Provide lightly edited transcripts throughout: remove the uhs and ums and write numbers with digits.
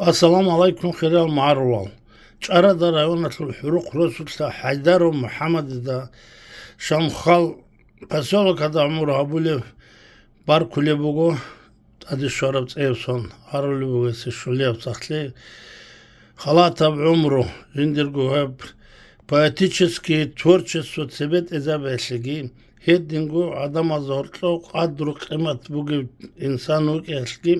السلام عليكم خلال معروال شارع دا رايون الحروق رسول حيدر ومحمد دا شامخال поселок دا عمر هبولي باركولي بوغو ادي شورب تيفسون هارولي بوغو سشوليب تحتلي خلاطة بعمره جندرغو هب поэтический творчество цвет изабешлиги хедингу адама зортло قدر قيمت بوغي انسانو كيشلي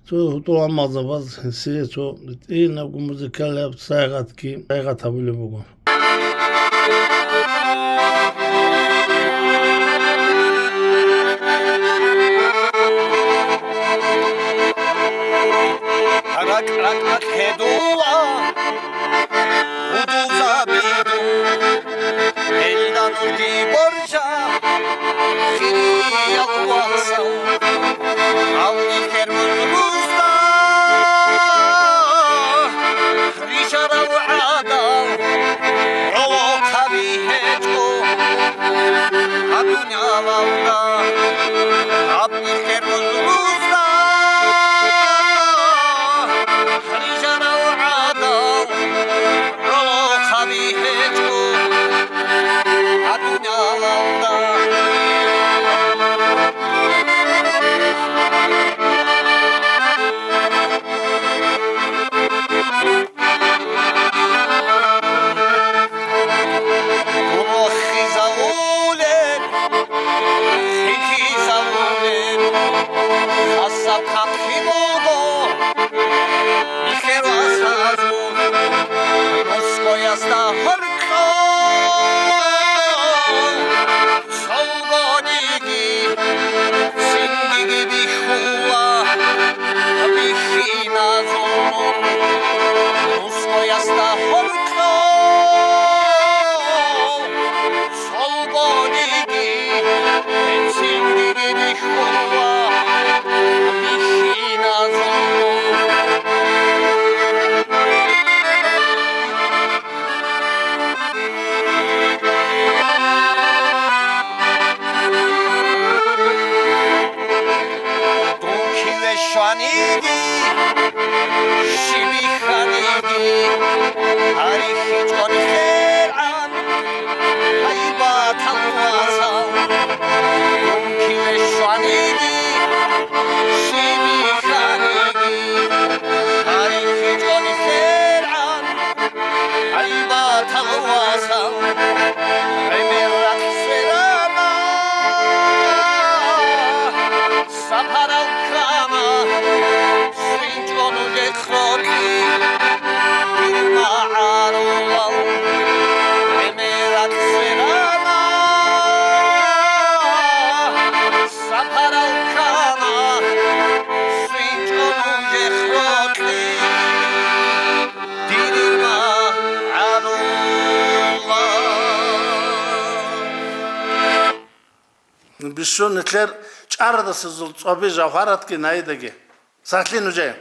تو амазабаз си то и на музыкале сайгатки сайгатабуле бугу Рак рак хедула удуза биду элдан ди боржа хири алваса ални хермун буста ришара вада о хаби хечко адуня валда ални хермун буста بشون نتلر چار دست زل صابی جوهرات کی نایدگی ساخلی نجای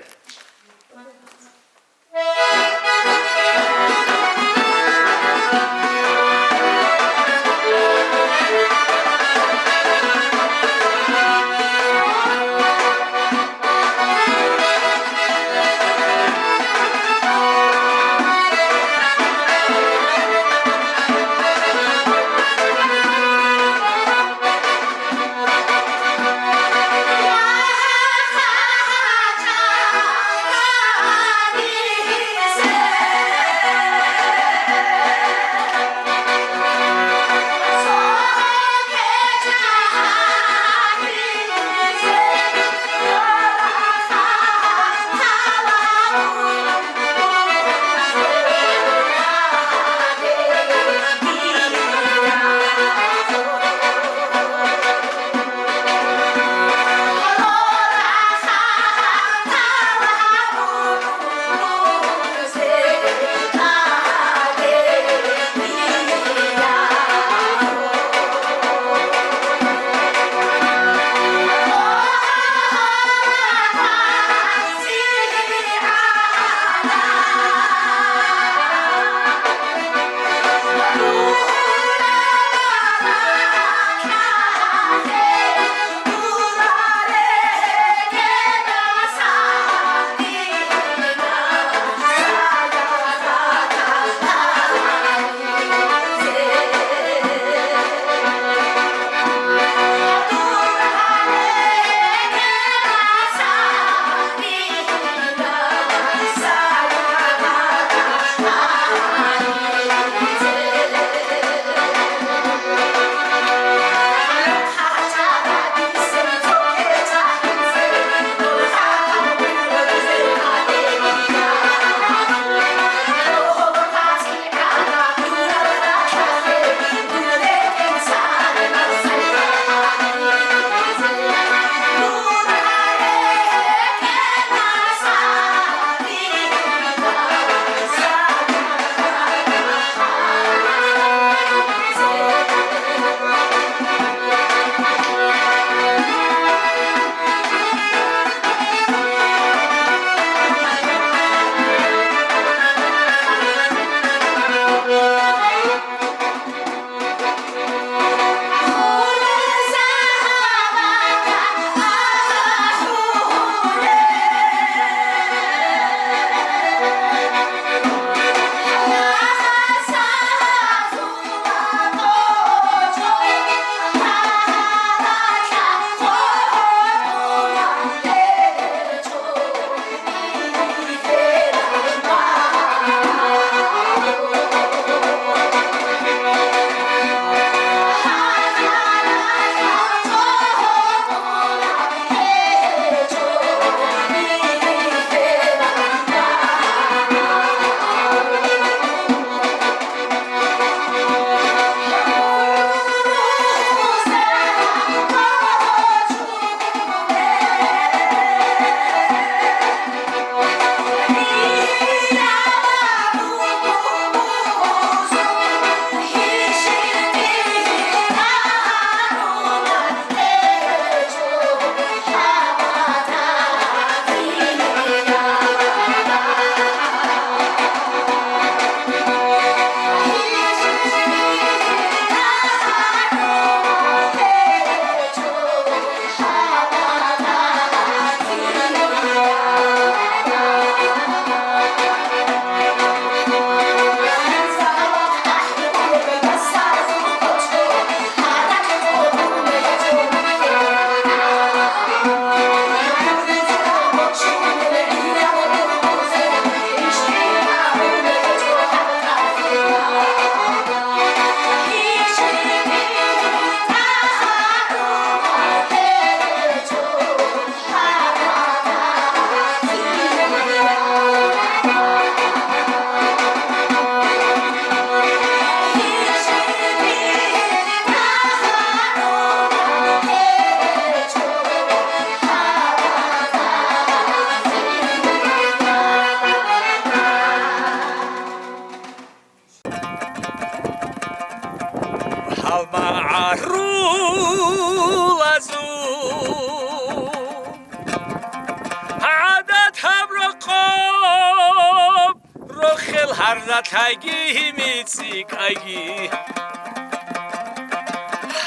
هرزتگی میسی کگی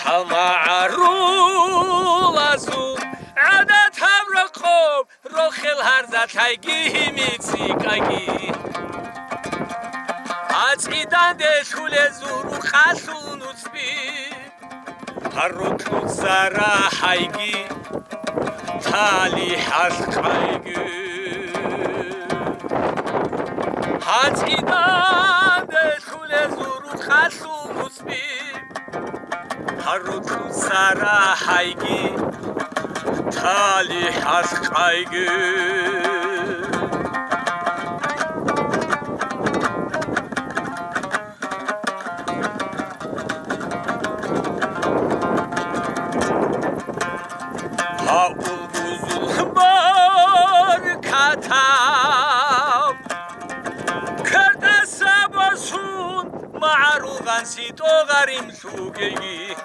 همعرول ازو عادت هم رقم روخل هرزتگی میسی کگی از ایدان دشول زورو خسون اسبی هر رو تو سرا حیگی تالی حس قایگی از ایدان دشول زورو خسون اسبی هر رو تو سرا حیگی تالی حس قایگی سیتو غریم سوگی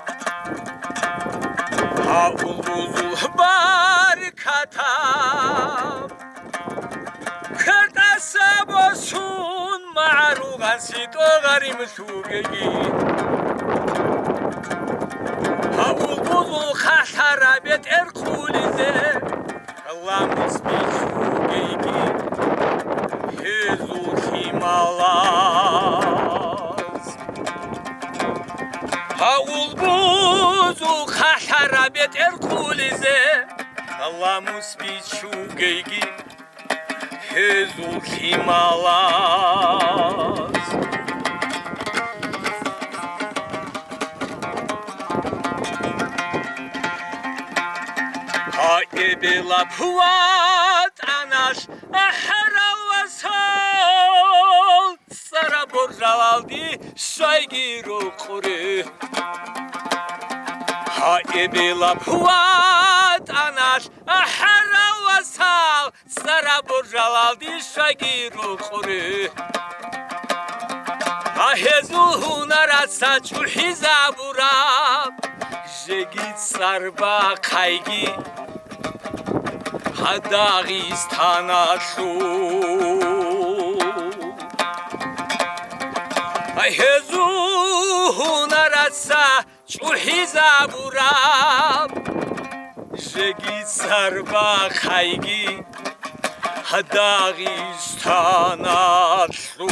ها بوزو بار کتاب کرد سباسون معروغ سیتو غریم سوگی ها بوزو خسر بیت ارکولیزه الله مسبی سوگی هزو خیمالا هاول بوزو خسرابت ارکولیزه الله مسبیت شوگیگی هزو خیمالاز های بلا پوات اناش احرال و سال سرا برجالدی شایگی رو خوره های بلا پوات اناش احرال و سال سرا برجالدی شایگی رو خوره هزو هنر سچو حزابورا جگید سر با قایگی داغستان شو هزو هنرسا چو حزابورا جگید سر با قایگی داغستان شو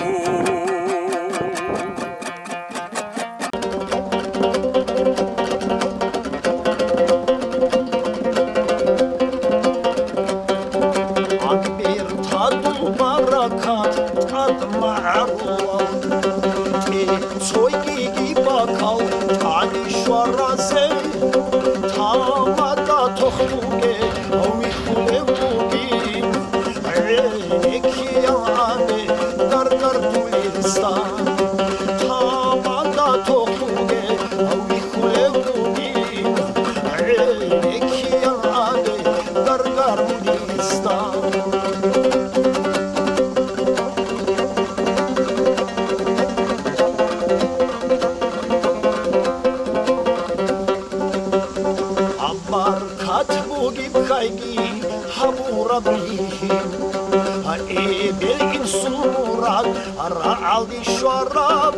aldi şarap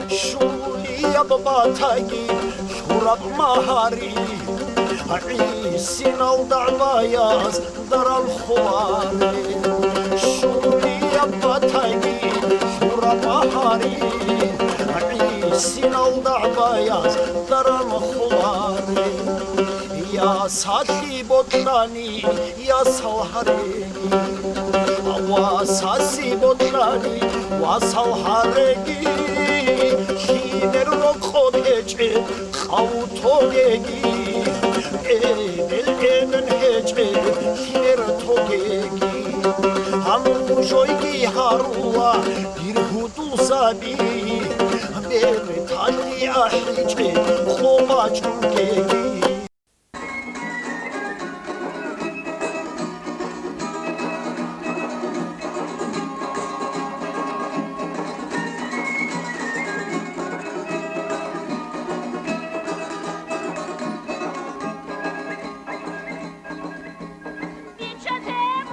şuliya babatagi şurap mahari عيسين الضعباياز دار الخواري شوية بطاقي شورا بحاري عيسين الضعباياز دار الخواري يا ساتي بطلاني يا صلحري واساسي بطلاني وصلحري هينر رقود هجي خوتوغي elenen hece hiner togegi hamu joygi harula bir hudu sabi ber tali ahice khoma chungegi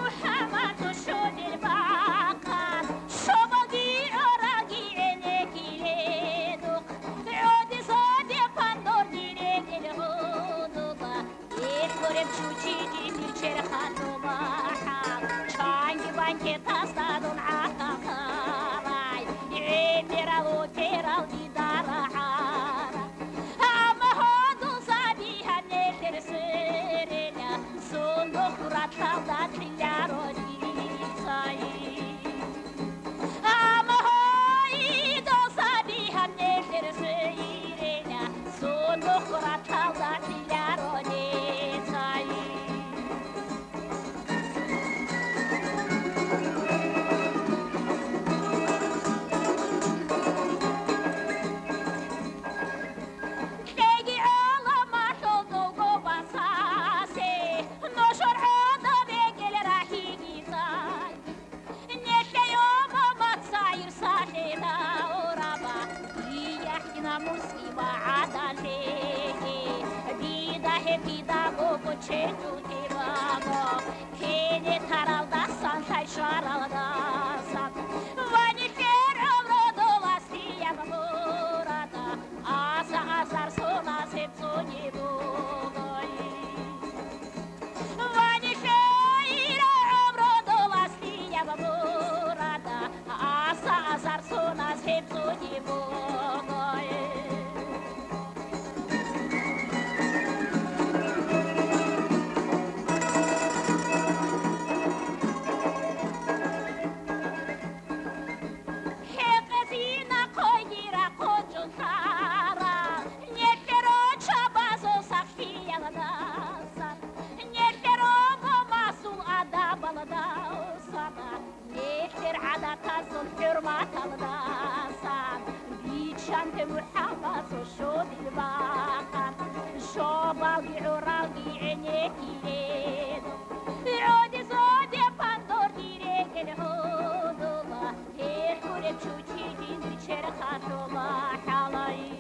محمد شد الباقة شما دي Sanki tasladın akaray Emeral oteral didara ara Ama hodun sabiha neler sırına Sonu kuratalda trillaro dizayı Ama hoidon sabiha neler sırına Sonu kuratalda trillaro dizayı Çetu tivago, kene taraldasan, tay şaraldasan. Vani ferro dolastia burada, asa azar sona sepsoni bugoi. Vani ferro dolastia burada, asa azar sona sepsoni bugoi. حرمات الغاسان بيك شانت محمد وشود الباقر شوباقي عراقي عينيكي ليدو عودي صودي باندور ديريك الهودولا تيركوري بشوشي دين بشير خاتولا حالي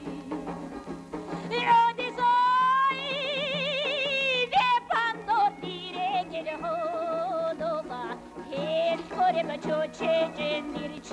عودي صودي باندور ديريك الهودولا تيركوري بشوشي دين